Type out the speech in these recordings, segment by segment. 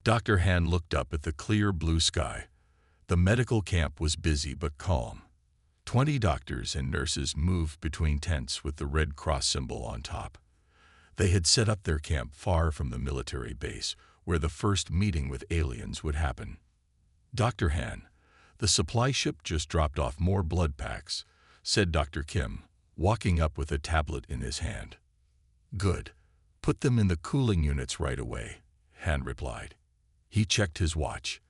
Dr. Han looked up at the clear blue sky. The medical camp was busy but calm. 20 doctors and nurses moved between tents with the Red Cross symbol on top. They had set up their camp far from the military base, where the first meeting with aliens would happen. "Dr. Han, the supply ship just dropped off more blood packs," said Dr. Kim, walking up with a tablet in his hand. "Good. Put them in the cooling units right away," Han replied. He checked his watch.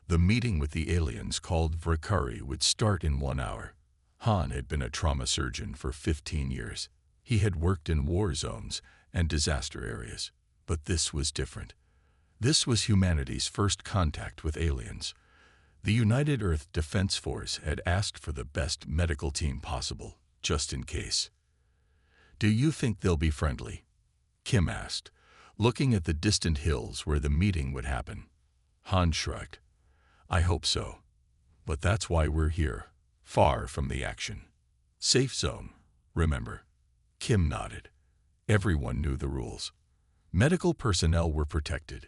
The meeting with the aliens called Vrakari would start in 1 hour. Han had been a trauma surgeon for 15 years. He had worked in war zones and disaster areas. But this was different. This was humanity's first contact with aliens. The United Earth Defense Force had asked for the best medical team possible, just in case. "Do you think they'll be friendly?" Kim asked, looking at the distant hills where the meeting would happen. Han shrugged. "I hope so. But that's why we're here, far from the action. Safe zone, remember?" Kim nodded. Everyone knew the rules. Medical personnel were protected.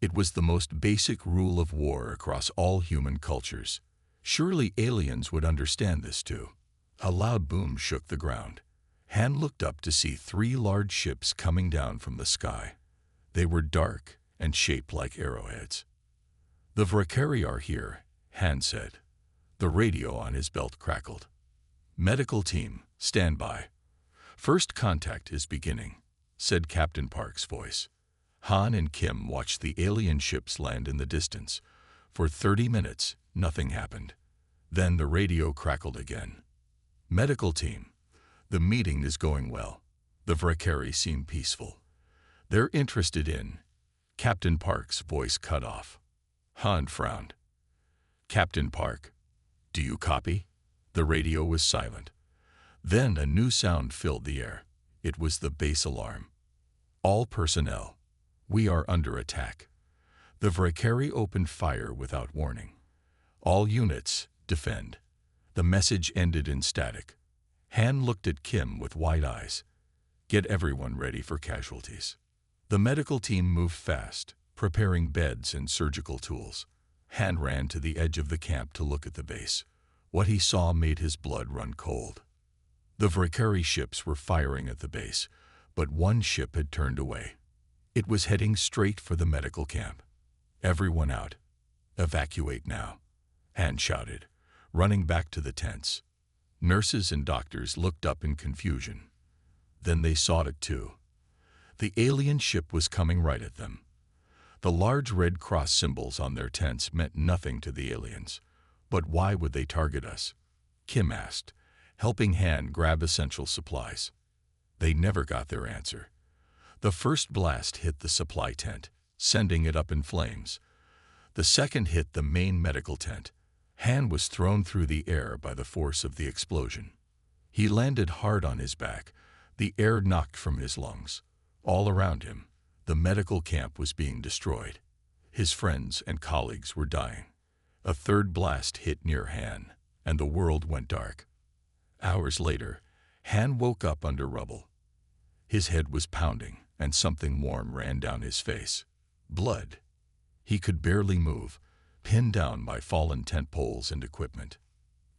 It was the most basic rule of war across all human cultures. Surely aliens would understand this too. A loud boom shook the ground. Han looked up to see 3 large ships coming down from the sky. They were dark and shaped like arrowheads. "The Vrakari are here," Han said. The radio on his belt crackled. "Medical team, stand by. First contact is beginning," said Captain Park's voice. Han and Kim watched the alien ships land in the distance. For 30 minutes, nothing happened. Then the radio crackled again. "Medical team, the meeting is going well." The Vrakari seemed peaceful. "They're interested in—" Captain Park's voice cut off. Han frowned. "Captain Park, do you copy?" The radio was silent. Then a new sound filled the air. It was the base alarm. "All personnel, we are under attack." The Vrakari opened fire without warning. "All units, defend." The message ended in static. Han looked at Kim with wide eyes. "Get everyone ready for casualties." The medical team moved fast, preparing beds and surgical tools. Han ran to the edge of the camp to look at the base. What he saw made his blood run cold. The Vrakari ships were firing at the base, but one ship had turned away. It was heading straight for the medical camp. "Everyone out. Evacuate now," Han shouted, running back to the tents. Nurses and doctors looked up in confusion. Then they saw it too. The alien ship was coming right at them. The large Red Cross symbols on their tents meant nothing to the aliens. But why would they target us? Kim asked, helping Han grab essential supplies. They never got their answer. The first blast hit the supply tent, sending it up in flames. The second hit the main medical tent. Han was thrown through the air by the force of the explosion. He landed hard on his back, the air knocked from his lungs. All around him, the medical camp was being destroyed. His friends and colleagues were dying. A third blast hit near Han, and the world went dark. Hours later, Han woke up under rubble. His head was pounding, and something warm ran down his face. Blood. He could barely move, pinned down by fallen tent poles and equipment.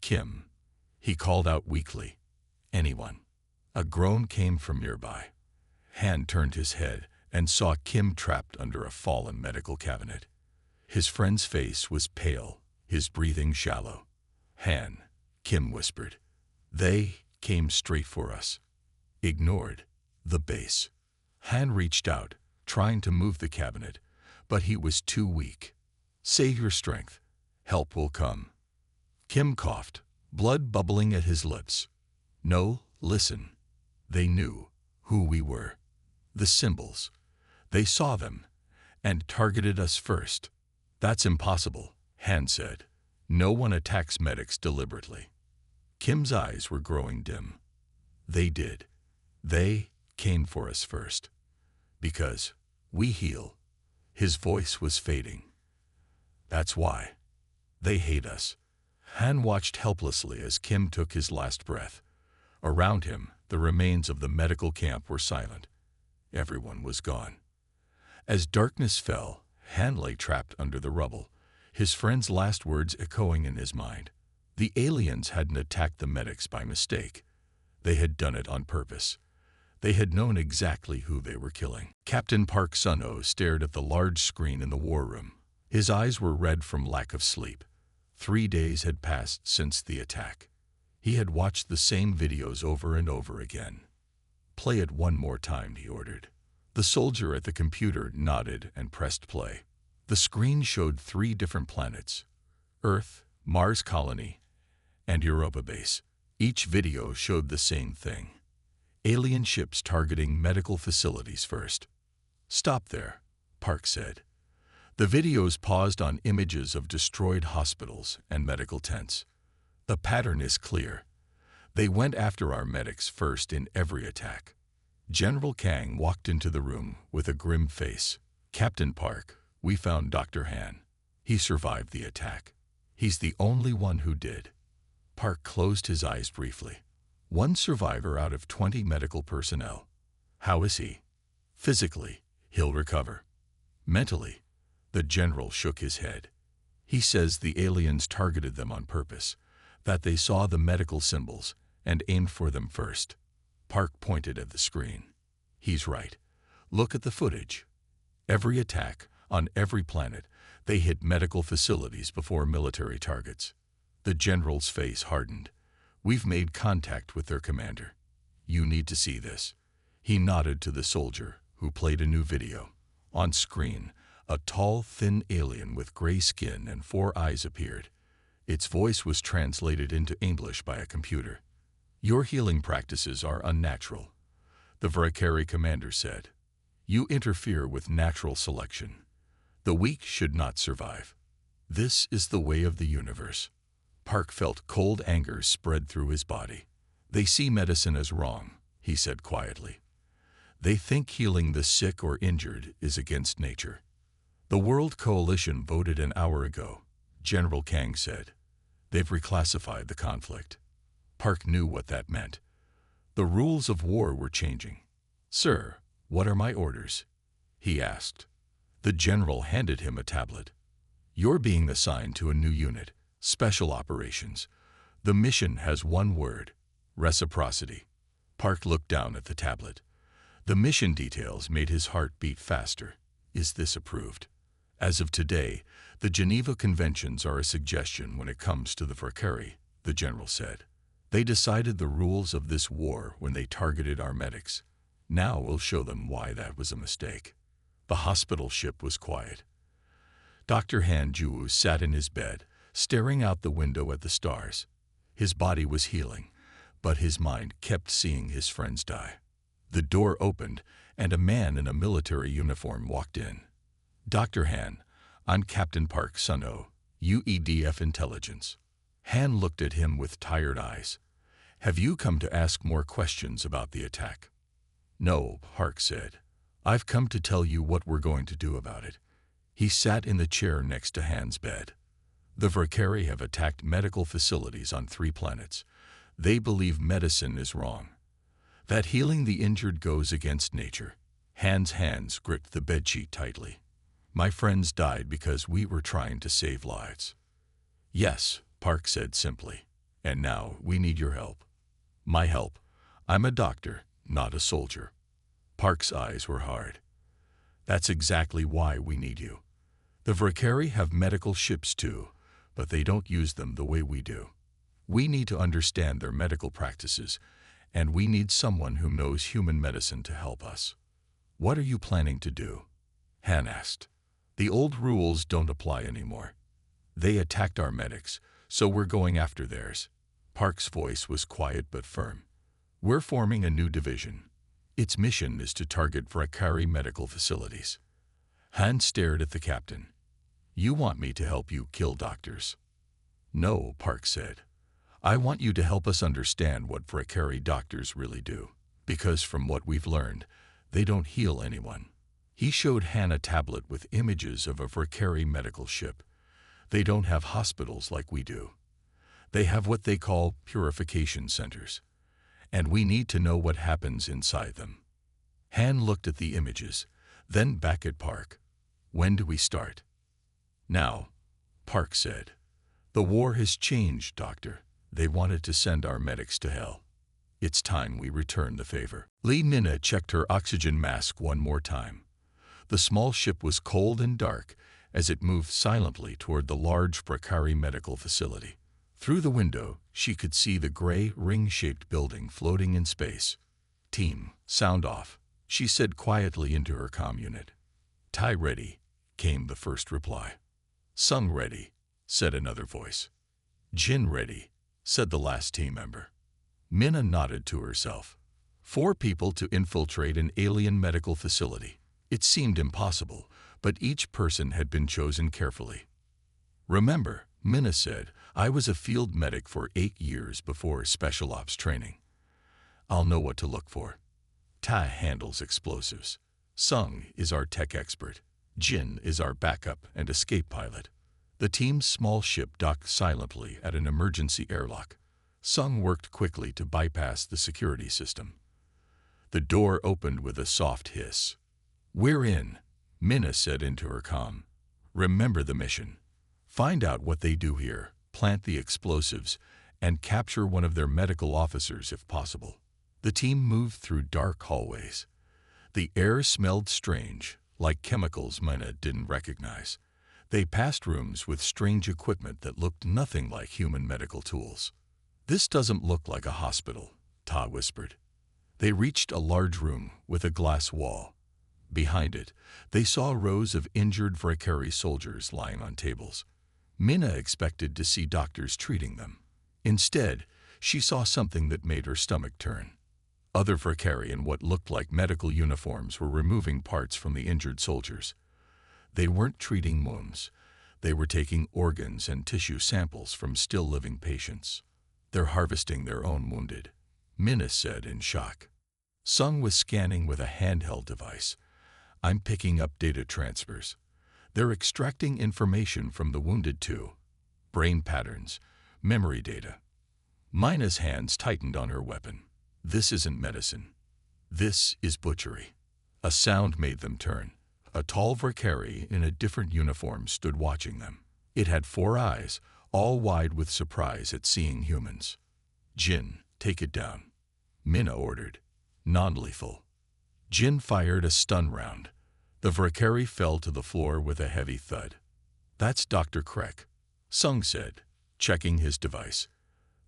"Kim," he called out weakly. "Anyone?" A groan came from nearby. Han turned his head and saw Kim trapped under a fallen medical cabinet. His friend's face was pale, his breathing shallow. "Han," Kim whispered. "They came straight for us." Ignored. The base. Han reached out, trying to move the cabinet, but he was too weak. "Save your strength. Help will come." Kim coughed, blood bubbling at his lips. "No, listen." They knew who we were. The symbols. They saw them and targeted us first. "That's impossible," Han said. "No one attacks medics deliberately." Kim's eyes were growing dim. "They did. They came for us first. Because we heal." His voice was fading. "That's why. They hate us." Han watched helplessly as Kim took his last breath. Around him, the remains of the medical camp were silent. Everyone was gone. As darkness fell, Han lay trapped under the rubble, his friend's last words echoing in his mind. The aliens hadn't attacked the medics by mistake. They had done it on purpose. They had known exactly who they were killing. Captain Park Sun-ho stared at the large screen in the war room. His eyes were red from lack of sleep. 3 days had passed since the attack. He had watched the same videos over and over again. "Play it one more time," he ordered. The soldier at the computer nodded and pressed play. The screen showed 3 different planets: Earth, Mars Colony, and Europa Base. Each video showed the same thing: alien ships targeting medical facilities first. "Stop there," Park said. The videos paused on images of destroyed hospitals and medical tents. "The pattern is clear. They went after our medics first in every attack." General Kang walked into the room with a grim face. "Captain Park, we found Dr. Han. He survived the attack. He's the only one who did." Park closed his eyes briefly. "One survivor out of 20 medical personnel. How is he?" "Physically, he'll recover. Mentally," the general shook his head. "He says the aliens targeted them on purpose, that they saw the medical symbols and aimed for them first." Park pointed at the screen. "He's right. Look at the footage. Every attack, on every planet, they hit medical facilities before military targets." The general's face hardened. "We've made contact with their commander. You need to see this." He nodded to the soldier, who played a new video. On screen, a tall, thin alien with gray skin and 4 eyes appeared. Its voice was translated into English by a computer. "Your healing practices are unnatural," the Varakari commander said. "You interfere with natural selection. The weak should not survive. This is the way of the universe." Park felt cold anger spread through his body. "They see medicine as wrong," he said quietly. "They think healing the sick or injured is against nature." "The World Coalition voted an hour ago," General Kang said. "They've reclassified the conflict." Park knew what that meant. The rules of war were changing. "Sir, what are my orders?" he asked. The general handed him a tablet. "You're being assigned to a new unit, Special Operations. The mission has one word: reciprocity." Park looked down at the tablet. The mission details made his heart beat faster. "Is this approved?" "As of today, the Geneva Conventions are a suggestion when it comes to the Varakari," the general said. "They decided the rules of this war when they targeted our medics. Now we'll show them why that was a mistake." The hospital ship was quiet. Dr. Han Ju sat in his bed, staring out the window at the stars. His body was healing, but his mind kept seeing his friends die. The door opened, and a man in a military uniform walked in. "Dr. Han, I'm Captain Park Sun-ho, UEDF Intelligence." Han looked at him with tired eyes. "Have you come to ask more questions about the attack?" "No," Park said. "I've come to tell you what we're going to do about it." He sat in the chair next to Han's bed. "The Varakari have attacked medical facilities on 3 planets. They believe medicine is wrong, that healing the injured goes against nature." Han's hands gripped the bedsheet tightly. "My friends died because we were trying to save lives." "Yes," Park said simply. "And now we need your help." "My help? I'm a doctor, not a soldier." Park's eyes were hard. "That's exactly why we need you. The Varakari have medical ships too, but they don't use them the way we do. We need to understand their medical practices, and we need someone who knows human medicine to help us." "What are you planning to do?" Han asked. "The old rules don't apply anymore. They attacked our medics, so we're going after theirs." Park's voice was quiet but firm. "We're forming a new division. Its mission is to target Varakari medical facilities." Han stared at the captain. "You want me to help you kill doctors?" "No," Park said. "I want you to help us understand what Varakari doctors really do, because from what we've learned, they don't heal anyone." He showed Han a tablet with images of a Varakari medical ship. "They don't have hospitals like we do. They have what they call purification centers, and we need to know what happens inside them." Han looked at the images, then back at Park. When do we start? Now, Park said. The war has changed, Doctor. They wanted to send our medics to hell. It's time we return the favor. Minna checked her oxygen mask one more time. The small ship was cold and dark as it moved silently toward the large Prakari medical facility. Through the window, she could see the gray, ring-shaped building floating in space. Team, sound off, she said quietly into her comm unit. Tai ready, came the first reply. Sung ready, said another voice. Jin ready, said the last team member. Minna nodded to herself. 4 people to infiltrate an alien medical facility. It seemed impossible, but each person had been chosen carefully. Remember, Minna said, I was a field medic for 8 years before special ops training. I'll know what to look for. Tai handles explosives. Sung is our tech expert. Jin is our backup and escape pilot. The team's small ship docked silently at an emergency airlock. Sung worked quickly to bypass the security system. The door opened with a soft hiss. We're in, Minna said into her comm. Remember the mission. Find out what they do here, plant the explosives, and capture one of their medical officers if possible. The team moved through dark hallways. The air smelled strange, like chemicals Minna didn't recognize. They passed rooms with strange equipment that looked nothing like human medical tools. This doesn't look like a hospital, Ta whispered. They reached a large room with a glass wall. Behind it, they saw rows of injured Prakari soldiers lying on tables. Minna expected to see doctors treating them. Instead, she saw something that made her stomach turn. Other Prakari in what looked like medical uniforms were removing parts from the injured soldiers. They weren't treating wounds. They were taking organs and tissue samples from still-living patients. They're harvesting their own wounded, Minna said in shock. Sung was scanning with a handheld device. I'm picking up data transfers. They're extracting information from the wounded too. Brain patterns, memory data. Minna's hands tightened on her weapon. This isn't medicine. This is butchery. A sound made them turn. A tall Prakari in a different uniform stood watching them. It had 4 eyes, all wide with surprise at seeing humans. Jin, take it down, Minna ordered. Non-lethal. Jin fired a stun round. The Prakari fell to the floor with a heavy thud. That's Dr. Krek, Sung said, checking his device.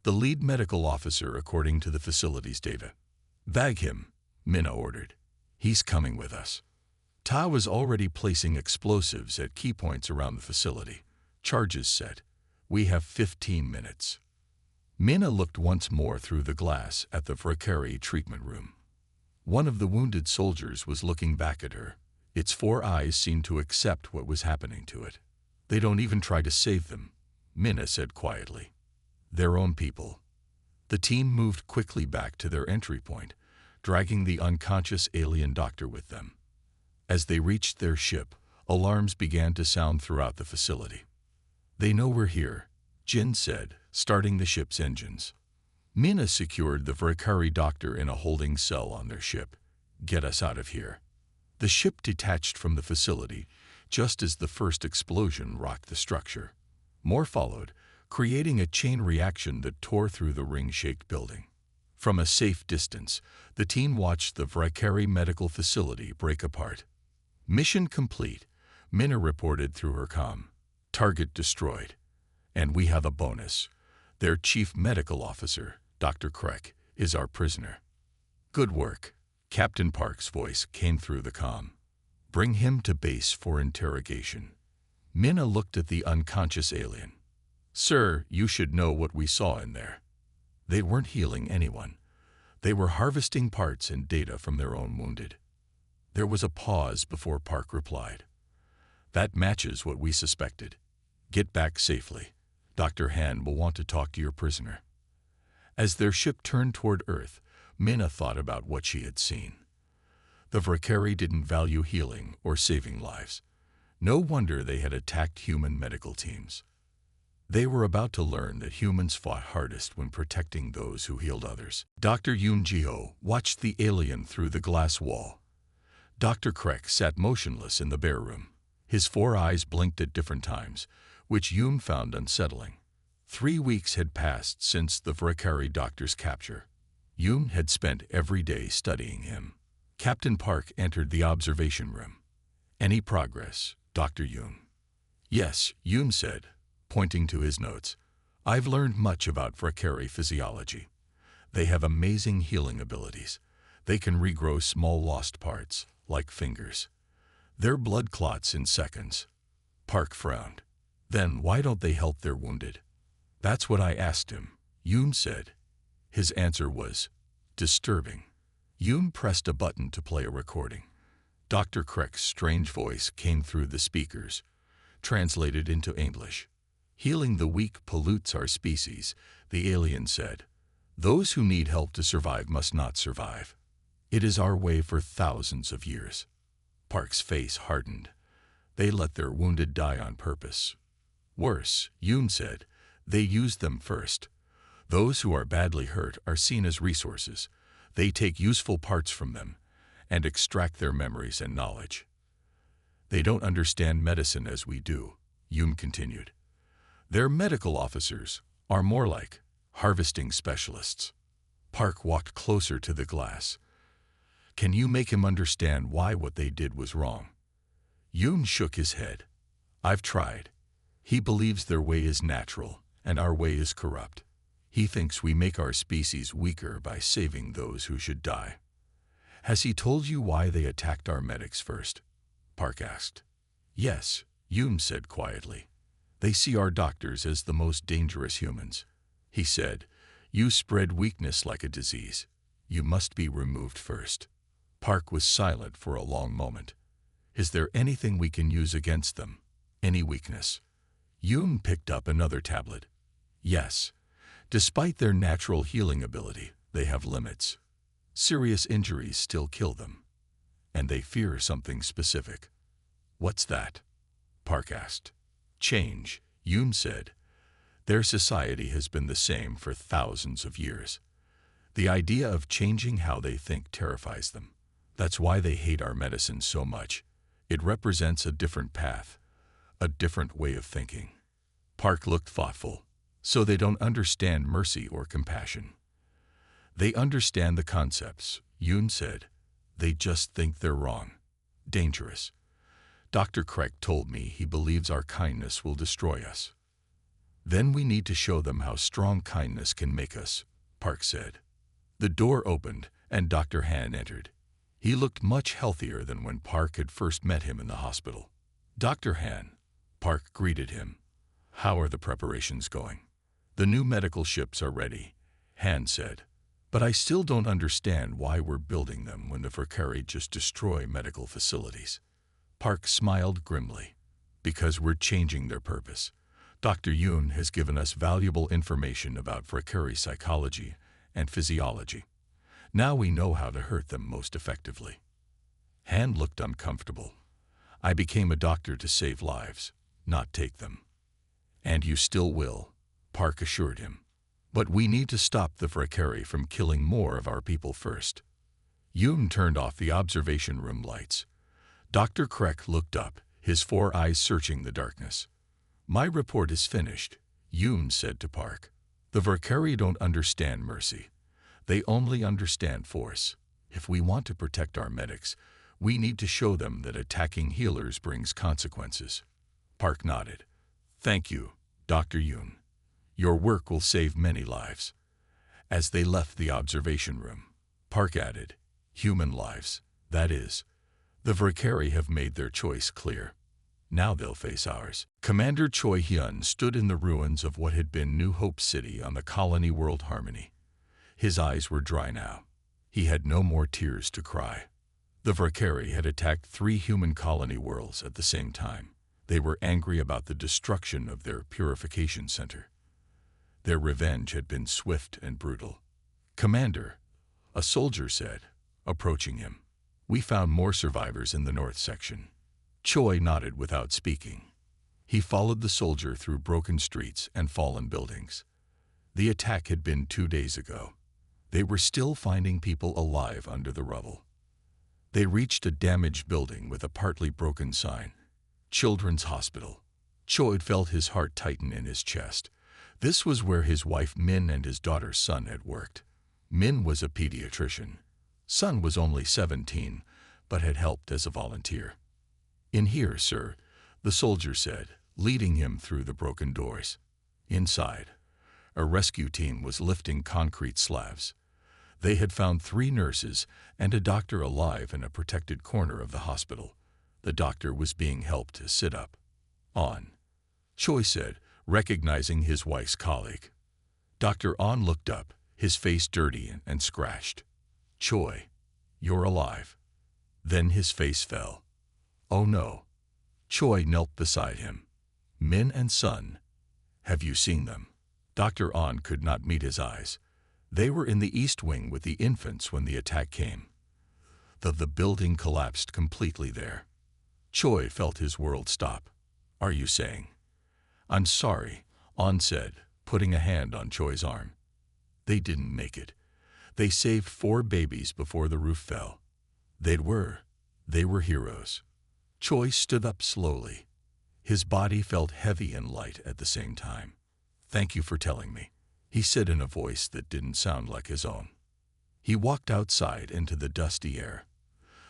The lead medical officer according to the facility's data. Bag him, Minna ordered. He's coming with us. Ta was already placing explosives at key points around the facility. Charges set. We have 15 minutes. Minna looked once more through the glass at the Prakari treatment room. One of the wounded soldiers was looking back at her. Its 4 eyes seemed to accept what was happening to it. They don't even try to save them, Minna said quietly. Their own people. The team moved quickly back to their entry point, dragging the unconscious alien doctor with them. As they reached their ship, alarms began to sound throughout the facility. They know we're here, Jin said, starting the ship's engines. Minna secured the Prakari doctor in a holding cell on their ship. Get us out of here. The ship detached from the facility just as the first explosion rocked the structure. More followed, creating a chain reaction that tore through the ring-shaped building. From a safe distance, the team watched the Prakari medical facility break apart. Mission complete, Minna reported through her comm. Target destroyed. And we have a bonus. Their chief medical officer, Dr. Krek, is our prisoner. Good work. Captain Park's voice came through the comm. Bring him to base for interrogation. Minna looked at the unconscious alien. Sir, you should know what we saw in there. They weren't healing anyone. They were harvesting parts and data from their own wounded. There was a pause before Park replied. That matches what we suspected. Get back safely. Dr. Han will want to talk to your prisoner. As their ship turned toward Earth, Minna thought about what she had seen. The Prakari didn't value healing or saving lives. No wonder they had attacked human medical teams. They were about to learn that humans fought hardest when protecting those who healed others. Dr. Yoon Ji-ho watched the alien through the glass wall. Dr. Krek sat motionless in the bare room. His 4 eyes blinked at different times, which Yoon found unsettling. 3 weeks had passed since the Vrakari doctor's capture. Yoon had spent every day studying him. Captain Park entered the observation room. "Any progress, Dr. Yoon?" "Yes," Yoon said, pointing to his notes. "I've learned much about Vrakari physiology. They have amazing healing abilities. They can regrow small lost parts, like fingers. Their blood clots in seconds." Park frowned. "Then why don't they help their wounded?" "That's what I asked him," Yoon said. His answer was disturbing. Yoon pressed a button to play a recording. Dr. Kreck's strange voice came through the speakers, translated into English. "Healing the weak pollutes our species," the alien said. "Those who need help to survive must not survive. It is our way for thousands of years." Park's face hardened. "They let their wounded die on purpose." "Worse," Yoon said, "they use them first. Those who are badly hurt are seen as resources. They take useful parts from them and extract their memories and knowledge." "They don't understand medicine as we do," Yoon continued. "Their medical officers are more like harvesting specialists." Park walked closer to the glass. "Can you make him understand why what they did was wrong?" Yoon shook his head. "I've tried. He believes their way is natural and our way is corrupt. He thinks we make our species weaker by saving those who should die." "Has he told you why they attacked our medics first?" Park asked. "Yes," Yoon said quietly. "They see our doctors as the most dangerous humans." He said, "You spread weakness like a disease. You must be removed first." Park was silent for a long moment. "Is there anything we can use against them? Any weakness?" Yoon picked up another tablet. "Yes. Despite their natural healing ability, they have limits. Serious injuries still kill them. And they fear something specific." "What's that?" Park asked. "Change," Yoon said. "Their society has been the same for thousands of years. The idea of changing how they think terrifies them. That's why they hate our medicine so much. It represents a different path, a different way of thinking." Park looked thoughtful. "So they don't understand mercy or compassion?" "They understand the concepts," Yoon said. "They just think they're wrong. Dangerous. Dr. Kreck told me he believes our kindness will destroy us." "Then we need to show them how strong kindness can make us," Park said. The door opened and Dr. Han entered. He looked much healthier than when Park had first met him in the hospital. "Dr. Han," Park greeted him. "How are the preparations going?" "The new medical ships are ready," Han said. "But I still don't understand why we're building them when the Vrakari just destroy medical facilities." Park smiled grimly. "Because we're changing their purpose. Dr. Yoon has given us valuable information about Vrakari psychology and physiology. Now we know how to hurt them most effectively." Han looked uncomfortable. "I became a doctor to save lives, not take them." "And you still will," Park assured him. "But we need to stop the Vrakari from killing more of our people first." Yoon turned off the observation room lights. Dr. Kreck looked up, his 4 eyes searching the darkness. "My report is finished," Yoon said to Park. "The Vrakari don't understand mercy. They only understand force. If we want to protect our medics, we need to show them that attacking healers brings consequences." Park nodded. "Thank you, Dr. Yoon. Your work will save many lives." As they left the observation room, Park added, "Human lives, that is. The Vrakari have made their choice clear. Now they'll face ours." Commander Choi Hyun stood in the ruins of what had been New Hope City on the colony world Harmony. His eyes were dry now. He had no more tears to cry. The Vrakari had attacked 3 human colony worlds at the same time. They were angry about the destruction of their purification center. Their revenge had been swift and brutal. "Commander," a soldier said, approaching him. "We found more survivors in the north section." Choi nodded without speaking. He followed the soldier through broken streets and fallen buildings. The attack had been 2 days ago. They were still finding people alive under the rubble. They reached a damaged building with a partly broken sign. Children's Hospital. Choi felt his heart tighten in his chest. This was where his wife Min and his daughter Sun had worked. Min was a pediatrician. Sun was only 17, but had helped as a volunteer. "In here, sir," the soldier said, leading him through the broken doors. Inside, a rescue team was lifting concrete slabs. They had found 3 nurses and a doctor alive in a protected corner of the hospital. The doctor was being helped to sit up. "On," Choi said, recognizing his wife's colleague. Dr. On looked up, his face dirty and scratched. "Choi, you're alive." Then his face fell. "Oh no." Choi knelt beside him. "Min and Sun. Have you seen them?" Dr. On could not meet his eyes. They were in the East Wing with the infants when the attack came. The building collapsed completely there. Choi felt his world stop. "Are you saying?" "I'm sorry," On said, putting a hand on Choi's arm. "They didn't make it. They saved 4 babies before the roof fell. They were heroes." Choi stood up slowly. His body felt heavy and light at the same time. "Thank you for telling me," he said in a voice that didn't sound like his own. He walked outside into the dusty air.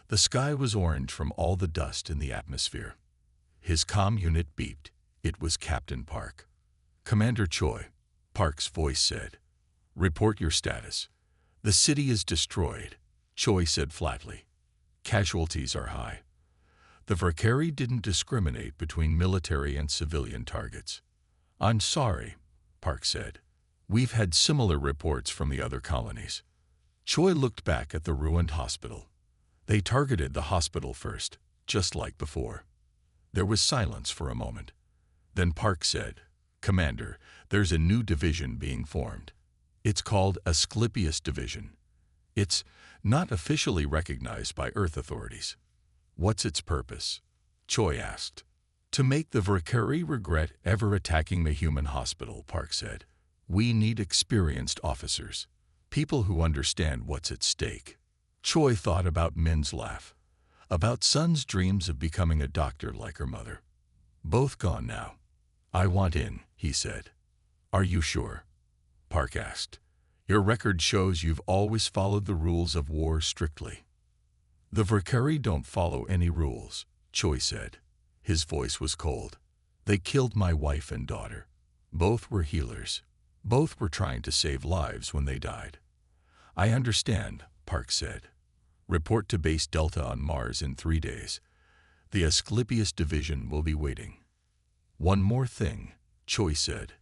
The sky was orange from all the dust in the atmosphere. His comm unit beeped. It was Captain Park. "Commander Choi," Park's voice said. "Report your status." "The city is destroyed," Choi said flatly. "Casualties are high." The Valkyrie didn't discriminate between military and civilian targets. "I'm sorry," Park said. "We've had similar reports from the other colonies." Choi looked back at the ruined hospital. They targeted the hospital first, just like before. There was silence for a moment. Then Park said, "Commander, there's a new division being formed. It's called Asclepius Division. It's not officially recognized by Earth authorities." "What's its purpose?" Choi asked. "To make the Valkyrie regret ever attacking the human hospital," Park said. "We need experienced officers, people who understand what's at stake." Choi thought about Min's laugh, about Sun's dreams of becoming a doctor like her mother. "Both gone now." "I want in," he said. "Are you sure?" Park asked. "Your record shows you've always followed the rules of war strictly." "The Valkyrie don't follow any rules," Choi said. His voice was cold. "They killed my wife and daughter. Both were healers. Both were trying to save lives when they died." "I understand," Park said. "Report to Base Delta on Mars in 3 days. The Asclepius Division will be waiting." "One more thing," Choi said.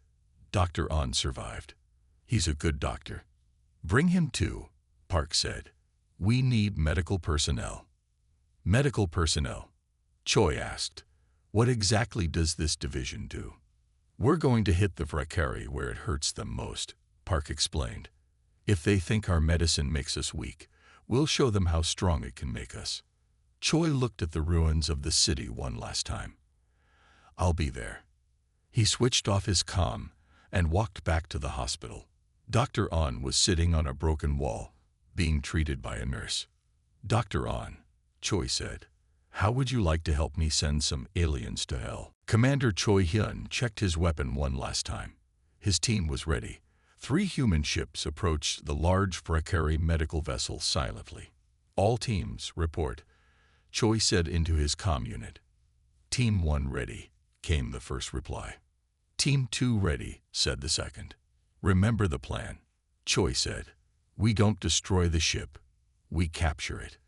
"Dr. On survived. He's a good doctor." "Bring him too," Park said. "We need medical personnel." "Medical personnel?" Choi asked. "What exactly does this division do?" "We're going to hit the Valkyrie where it hurts them most," Park explained. "If they think our medicine makes us weak, we'll show them how strong it can make us." Choi looked at the ruins of the city one last time. "I'll be there." He switched off his comm and walked back to the hospital. Dr. On was sitting on a broken wall, being treated by a nurse. "Dr. On," Choi said, "how would you like to help me send some aliens to hell?" Commander Choi Hyun checked his weapon one last time. His team was ready. 3 human ships approached the large Valkyrie medical vessel silently. "All teams, report," Choi said into his comm unit. "Team 1 ready," came the first reply. "Team 2 ready," said the second. "Remember the plan," Choi said. "We don't destroy the ship. We capture it."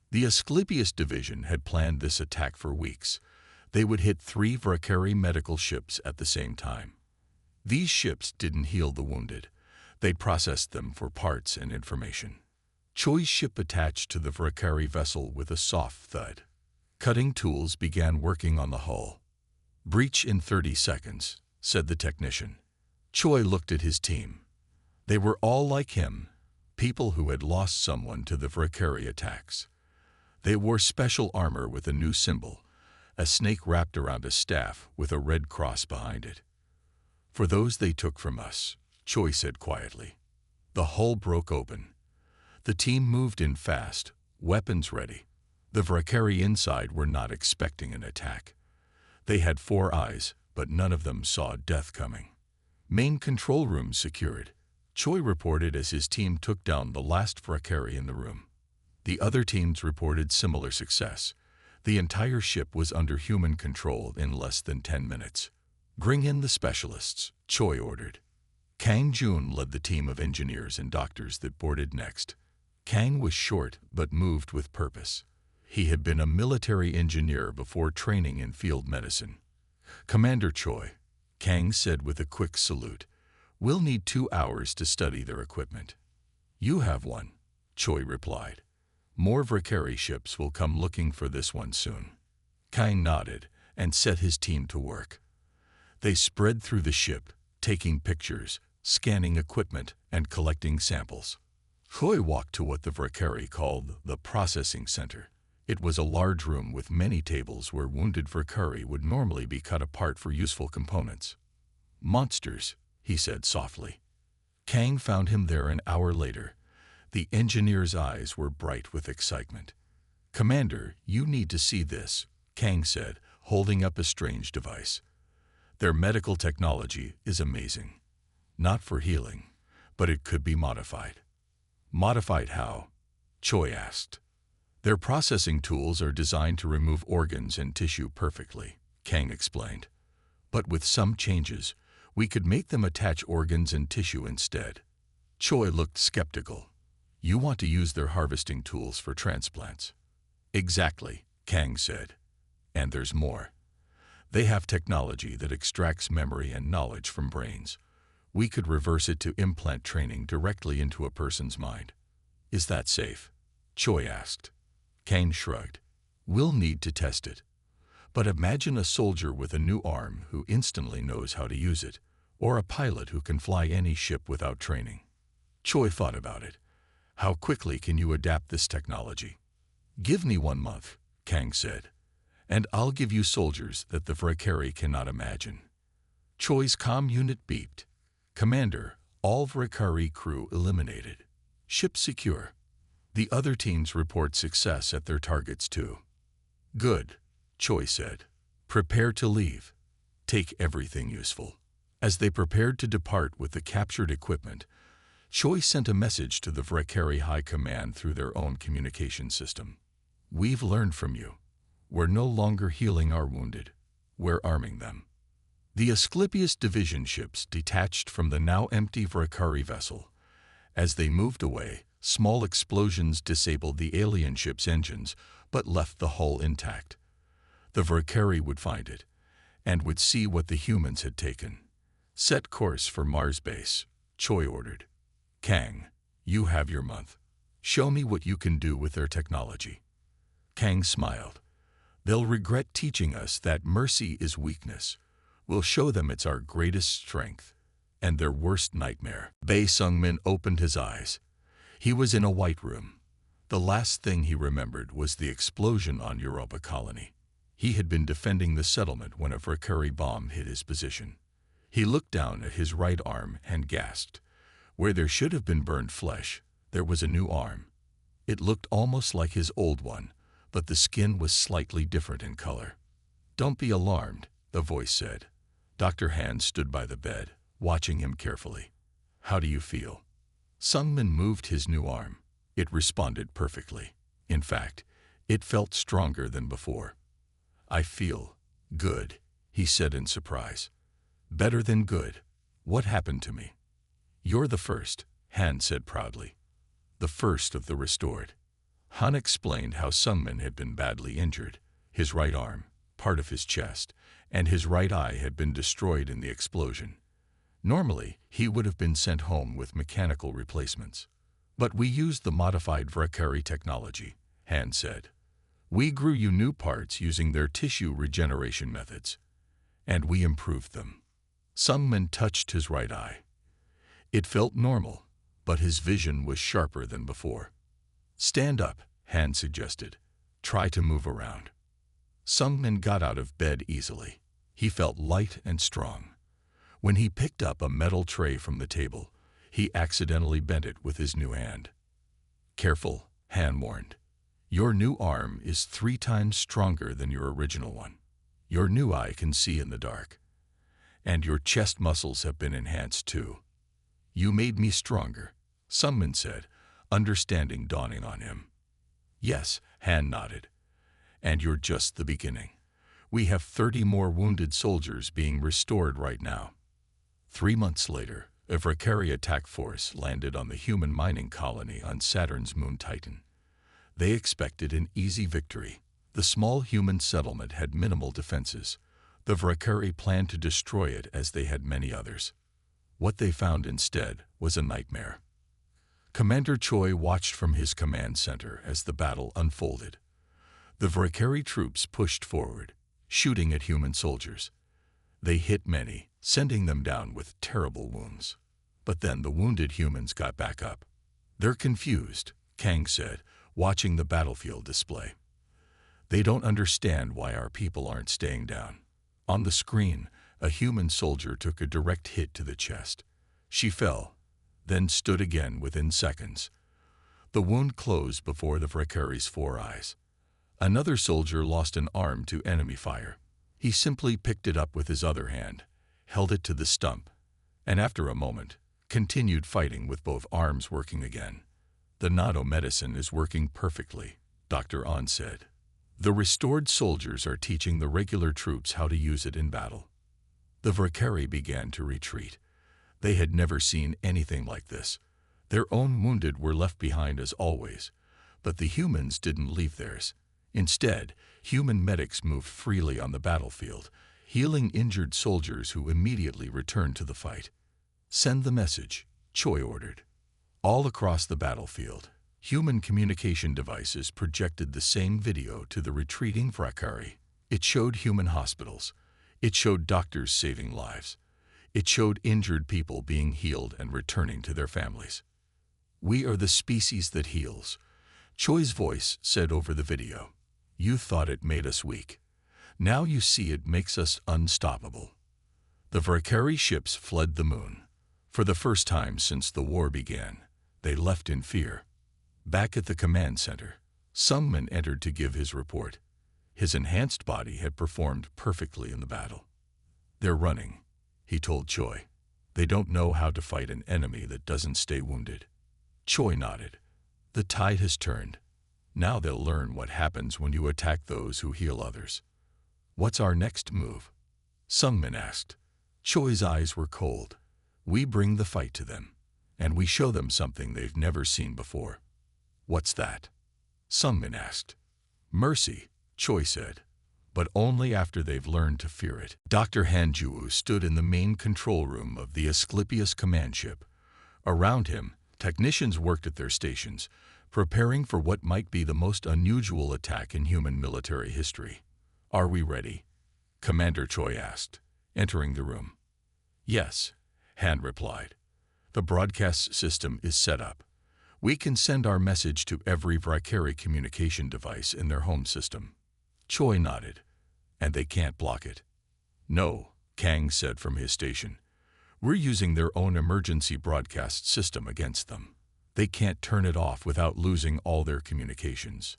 The Asclepius Division had planned this attack for weeks. They would hit 3 Valkyrie medical ships at the same time. These ships didn't heal the wounded. They processed them for parts and information. Choi's ship attached to the Valkyrie vessel with a soft thud. Cutting tools began working on the hull. "Breach in 30 seconds, said the technician. Choi looked at his team. They were all like him, people who had lost someone to the Valkyrie attacks. They wore special armor with a new symbol, a snake wrapped around a staff with a red cross behind it. "For those they took from us," Choi said quietly. The hull broke open. The team moved in fast, weapons ready. The Valkyrie inside were not expecting an attack. They had 4 eyes, but none of them saw death coming. Main control room secured, Choi reported as his team took down the last Valkyrie in the room. The other teams reported similar success. The entire ship was under human control in less than 10 minutes. Bring in the specialists, Choi ordered. Kang Jun led the team of engineers and doctors that boarded next. Kang was short but moved with purpose. He had been a military engineer before training in field medicine. Commander Choi, Kang said with a quick salute, we'll need 2 hours to study their equipment. You have one, Choi replied. More Valkyrie ships will come looking for this one soon. Kang nodded and set his team to work. They spread through the ship, taking pictures, scanning equipment, and collecting samples. Choi walked to what the Valkyrie called the processing center. It was a large room with many tables where wounded Valkyrie would normally be cut apart for useful components. Monsters, he said softly. Kang found him there an hour later. The engineer's eyes were bright with excitement. Commander, you need to see this, Kang said, holding up a strange device. Their medical technology is amazing. Not for healing, but it could be modified. Modified how? Choi asked. Their processing tools are designed to remove organs and tissue perfectly, Kang explained. But with some changes, we could make them attach organs and tissue instead. Choi looked skeptical. You want to use their harvesting tools for transplants? Exactly, Kang said. And there's more. They have technology that extracts memory and knowledge from brains. We could reverse it to implant training directly into a person's mind. Is that safe? Choi asked. Kang shrugged. We'll need to test it. But imagine a soldier with a new arm who instantly knows how to use it, or a pilot who can fly any ship without training. Choi thought about it. How quickly can you adapt this technology? Give me 1 month, Kang said, and I'll give you soldiers that the Valkyrie cannot imagine. Choi's comm unit beeped. Commander, all Valkyrie crew eliminated. Ship secure. The other teams report success at their targets too. Good, Choi said. Prepare to leave. Take everything useful. As they prepared to depart with the captured equipment, Choi sent a message to the Valkyrie High Command through their own communication system. We've learned from you. We're no longer healing our wounded. We're arming them. The Asclepius division ships detached from the now empty Valkyrie vessel. As they moved away, small explosions disabled the alien ship's engines, but left the hull intact. The Valkyrie would find it, and would see what the humans had taken. Set course for Mars base, Choi ordered. Kang, you have your month. Show me what you can do with their technology. Kang smiled. They'll regret teaching us that mercy is weakness. We'll show them it's our greatest strength and their worst nightmare. Bae Sungmin opened his eyes. He was in a white room. The last thing he remembered was the explosion on Europa colony. He had been defending the settlement when a Valkyrie bomb hit his position. He looked down at his right arm and gasped. Where there should have been burned flesh, there was a new arm. It looked almost like his old one, but the skin was slightly different in color. Don't be alarmed, the voice said. Dr. Han stood by the bed, watching him carefully. How do you feel? Sungmin moved his new arm. It responded perfectly. In fact, it felt stronger than before. I feel good, he said in surprise. Better than good. What happened to me? You're the first, Han said proudly. The first of the restored. Han explained how Sungmin had been badly injured. His right arm, part of his chest, and his right eye had been destroyed in the explosion. Normally, he would have been sent home with mechanical replacements. But we used the modified Valkyrie technology, Han said. We grew you new parts using their tissue regeneration methods. And we improved them. Sungmin touched his right eye. It felt normal, but his vision was sharper than before. Stand up, Han suggested. Try to move around. Sungmin got out of bed easily. He felt light and strong. When he picked up a metal tray from the table, he accidentally bent it with his new hand. Careful, Han warned. Your new arm is 3 times stronger than your original one. Your new eye can see in the dark. And your chest muscles have been enhanced too. You made me stronger, Sunman said, understanding dawning on him. Yes, Han nodded. And you're just the beginning. We have 30 more wounded soldiers being restored right now. 3 months later, a Valkyrie attack force landed on the human mining colony on Saturn's moon Titan. They expected an easy victory. The small human settlement had minimal defenses. The Valkyrie planned to destroy it as they had many others. What they found instead was a nightmare. Commander Choi watched from his command center as the battle unfolded. The Valkyrie troops pushed forward, shooting at human soldiers. They hit many, sending them down with terrible wounds. But then the wounded humans got back up. They're confused, Kang said, watching the battlefield display. They don't understand why our people aren't staying down. On the screen, a human soldier took a direct hit to the chest. She fell, then stood again within seconds. The wound closed before the Valkyrie's 4 eyes. Another soldier lost an arm to enemy fire. He simply picked it up with his other hand, held it to the stump, and after a moment, continued fighting with both arms working again. The NATO medicine is working perfectly, Dr. An said. The restored soldiers are teaching the regular troops how to use it in battle. The Valkyrie began to retreat. They had never seen anything like this. Their own wounded were left behind as always, but the humans didn't leave theirs. Instead, human medics moved freely on the battlefield, healing injured soldiers who immediately returned to the fight. Send the message, Choi ordered. All across the battlefield, human communication devices projected the same video to the retreating Valkyrie. It showed human hospitals. It showed doctors saving lives. It showed injured people being healed and returning to their families. We are the species that heals, Choi's voice said over the video. You thought it made us weak. Now you see it makes us unstoppable. The Valkyrie ships fled the moon. For the first time since the war began, they left in fear. Back at the command center, Sunman entered to give his report. His enhanced body had performed perfectly in the battle. They're running, he told Choi. They don't know how to fight an enemy that doesn't stay wounded. Choi nodded. The tide has turned. Now they'll learn what happens when you attack those who heal others. What's our next move? Sunman asked. Choi's eyes were cold. We bring the fight to them, and we show them something they've never seen before. What's that? Sunman asked. Mercy, Choi said, but only after they've learned to fear it. Dr. Hanju stood in the main control room of the Asclepius command ship. Around him, technicians worked at their stations, preparing for what might be the most unusual attack in human military history. Are we ready? Commander Choi asked, entering the room. Yes, Han replied. The broadcast system is set up. We can send our message to every Valkyrie communication device in their home system. Choi nodded. And they can't block it. No, Kang said from his station. We're using their own emergency broadcast system against them. They can't turn it off without losing all their communications.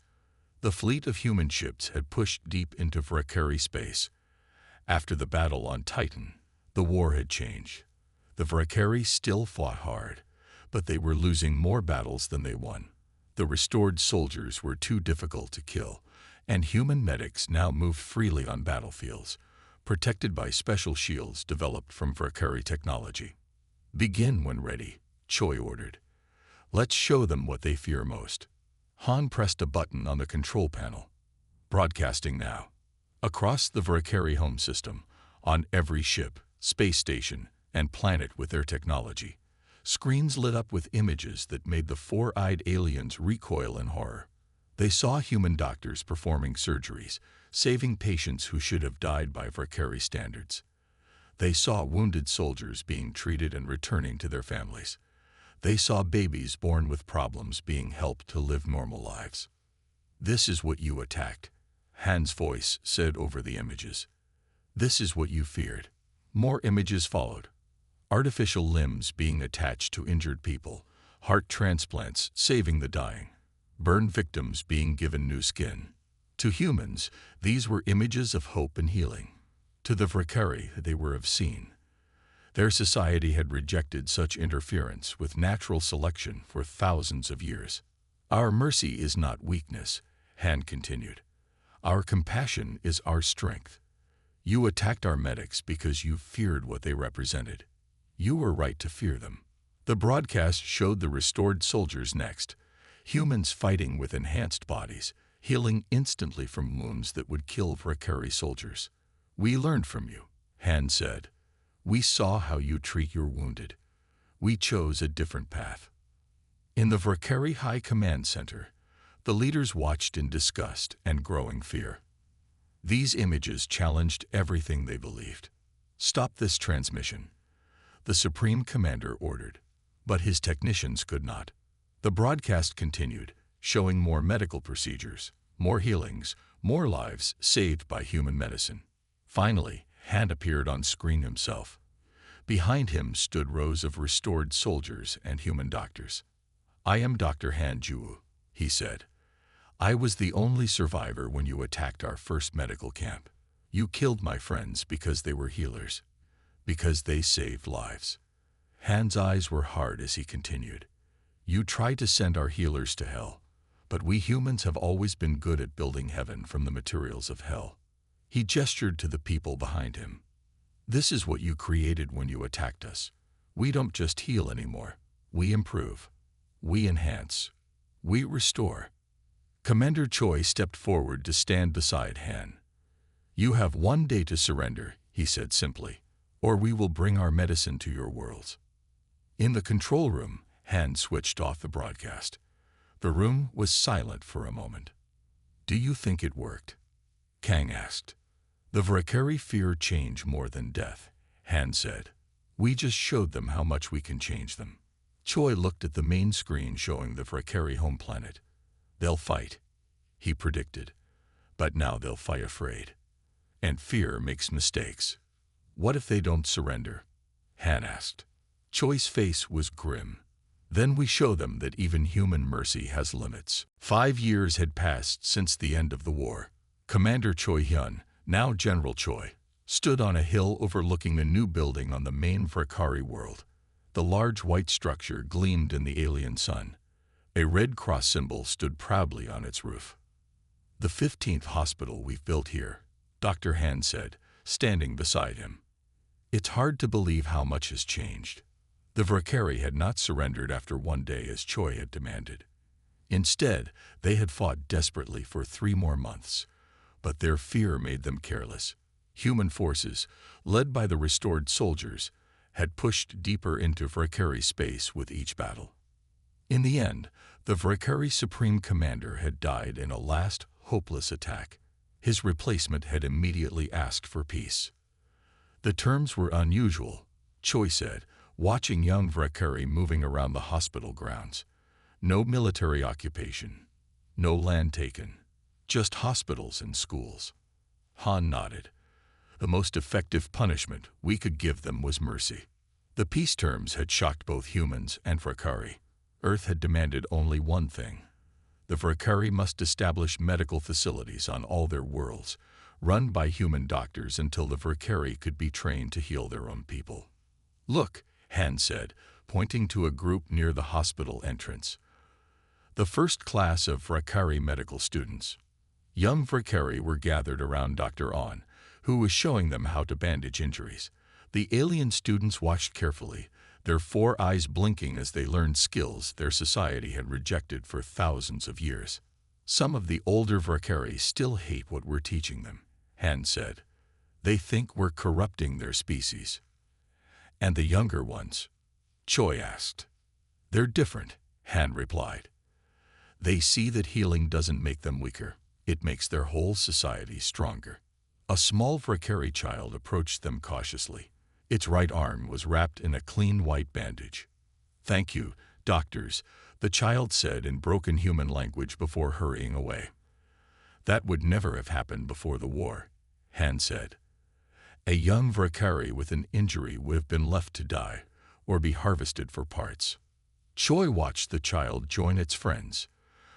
The fleet of human ships had pushed deep into Valkyrie space. After the battle on Titan, the war had changed. The Valkyrie still fought hard, but they were losing more battles than they won. The restored soldiers were too difficult to kill, and human medics now moved freely on battlefields, protected by special shields developed from Valkyrie technology. Begin when ready, Choi ordered. Let's show them what they fear most. Han pressed a button on the control panel. Broadcasting now. Across the Valkyrie home system, on every ship, space station, and planet with their technology, screens lit up with images that made the 4-eyed aliens recoil in horror. They saw human doctors performing surgeries, saving patients who should have died by Valkyrie standards. They saw wounded soldiers being treated and returning to their families. They saw babies born with problems being helped to live normal lives. This is what you attacked, Han's voice said over the images. This is what you feared. More images followed. Artificial limbs being attached to injured people, heart transplants saving the dying, burn victims being given new skin. To humans, these were images of hope and healing. To the Vrakari, they were obscene. Their society had rejected such interference with natural selection for thousands of years. Our mercy is not weakness, Han continued. Our compassion is our strength. You attacked our medics because you feared what they represented. You were right to fear them. The broadcast showed the restored soldiers next, humans fighting with enhanced bodies, healing instantly from wounds that would kill Vrakari soldiers. We learned from you, Han said. We saw how you treat your wounded. We chose a different path. In the Vrakari High Command Center, the leaders watched in disgust and growing fear. These images challenged everything they believed. Stop this transmission, the Supreme Commander ordered, but his technicians could not. The broadcast continued, showing more medical procedures, more healings, more lives saved by human medicine. Finally, Han appeared on screen himself. Behind him stood rows of restored soldiers and human doctors. I am Dr. Han Ju, he said. I was the only survivor when you attacked our first medical camp. You killed my friends because they were healers, because they saved lives. Han's eyes were hard as he continued. You tried to send our healers to hell, but we humans have always been good at building heaven from the materials of hell. He gestured to the people behind him. This is what you created when you attacked us. We don't just heal anymore. We improve. We enhance. We restore. Commander Choi stepped forward to stand beside Han. You have 1 day to surrender, he said simply, or we will bring our medicine to your worlds. In the control room, Han switched off the broadcast. The room was silent for a moment. Do you think it worked? Kang asked. The Vrakari fear change more than death, Han said. We just showed them how much we can change them. Choi looked at the main screen showing the Vrakari home planet. They'll fight, he predicted, but now they'll fight afraid. And fear makes mistakes. What if they don't surrender? Han asked. Choi's face was grim. Then we show them that even human mercy has limits. 5 years had passed since the end of the war. Commander Choi Hyun, now General Choi, stood on a hill overlooking the new building on the main Vrakari world. The large white structure gleamed in the alien sun. A red cross symbol stood proudly on its roof. The 15th hospital we've built here, Dr. Han said, standing beside him. It's hard to believe how much has changed. The Vrakari had not surrendered after 1 day as Choi had demanded. Instead, they had fought desperately for 3 more months. But their fear made them careless. Human forces, led by the restored soldiers, had pushed deeper into Vrakari space with each battle. In the end, the Vrakari Supreme Commander had died in a last, hopeless attack. His replacement had immediately asked for peace. The terms were unusual, Choi said, watching young Vrakari moving around the hospital grounds. No military occupation, no land taken. Just hospitals and schools. Han nodded. The most effective punishment we could give them was mercy. The peace terms had shocked both humans and Vrakari. Earth had demanded only one thing. The Vrakari must establish medical facilities on all their worlds, run by human doctors until the Vrakari could be trained to heal their own people. Look, Han said, pointing to a group near the hospital entrance. The first class of Vrakari medical students. Young Vrakari were gathered around Dr. On, who was showing them how to bandage injuries. The alien students watched carefully, their 4 eyes blinking as they learned skills their society had rejected for thousands of years. Some of the older Vrakari still hate what we're teaching them, Han said. They think we're corrupting their species. And the younger ones? Choi asked. They're different, Han replied. They see that healing doesn't make them weaker. It makes their whole society stronger. A small Vrakari child approached them cautiously. Its right arm was wrapped in a clean white bandage. Thank you, doctors, the child said in broken human language before hurrying away. That would never have happened before the war, Han said. A young Vrakari with an injury would have been left to die or be harvested for parts. Choi watched the child join its friends,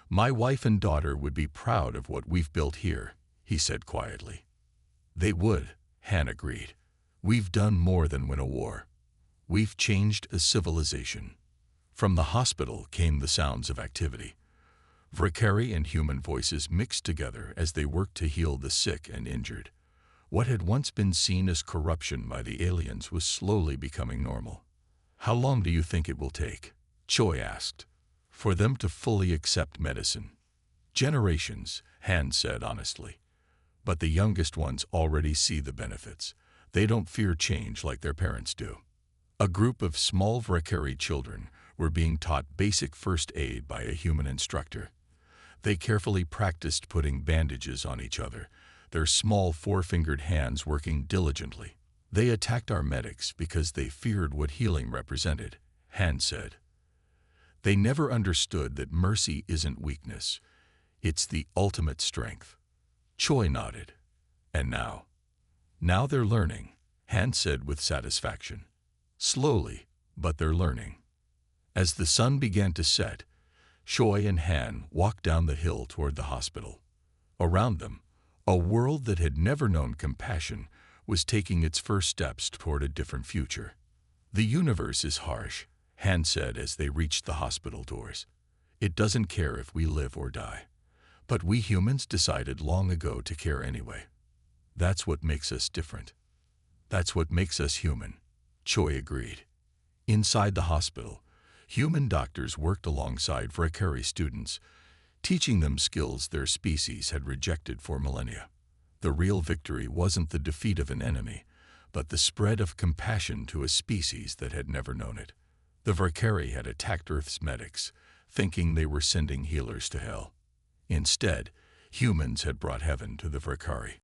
My wife and daughter would be proud of what we've built here, he said quietly. They would, Han agreed. We've done more than win a war. We've changed a civilization. From the hospital came the sounds of activity. Valkyrie and human voices mixed together as they worked to heal the sick and injured. What had once been seen as corruption by the aliens was slowly becoming normal. How long do you think it will take? Choi asked. For them to fully accept medicine. Generations, Han said honestly. But the youngest ones already see the benefits. They don't fear change like their parents do. A group of small Valkyrie children were being taught basic first aid by a human instructor. They carefully practiced putting bandages on each other, their small four-fingered hands working diligently. They attacked our medics because they feared what healing represented, Han said. They never understood that mercy isn't weakness. It's the ultimate strength. Choi nodded. And now? Now they're learning, Han said with satisfaction. Slowly, but they're learning. As the sun began to set, Choi and Han walked down the hill toward the hospital. Around them, a world that had never known compassion was taking its first steps toward a different future. The universe is harsh, Han said as they reached the hospital doors. It doesn't care if we live or die. But we humans decided long ago to care anyway. That's what makes us different. That's what makes us human, Choi agreed. Inside the hospital, human doctors worked alongside Valkyrie students, teaching them skills their species had rejected for millennia. The real victory wasn't the defeat of an enemy, but the spread of compassion to a species that had never known it. The Valkyrie had attacked Earth's medics, thinking they were sending healers to hell. Instead, humans had brought heaven to the Valkyrie.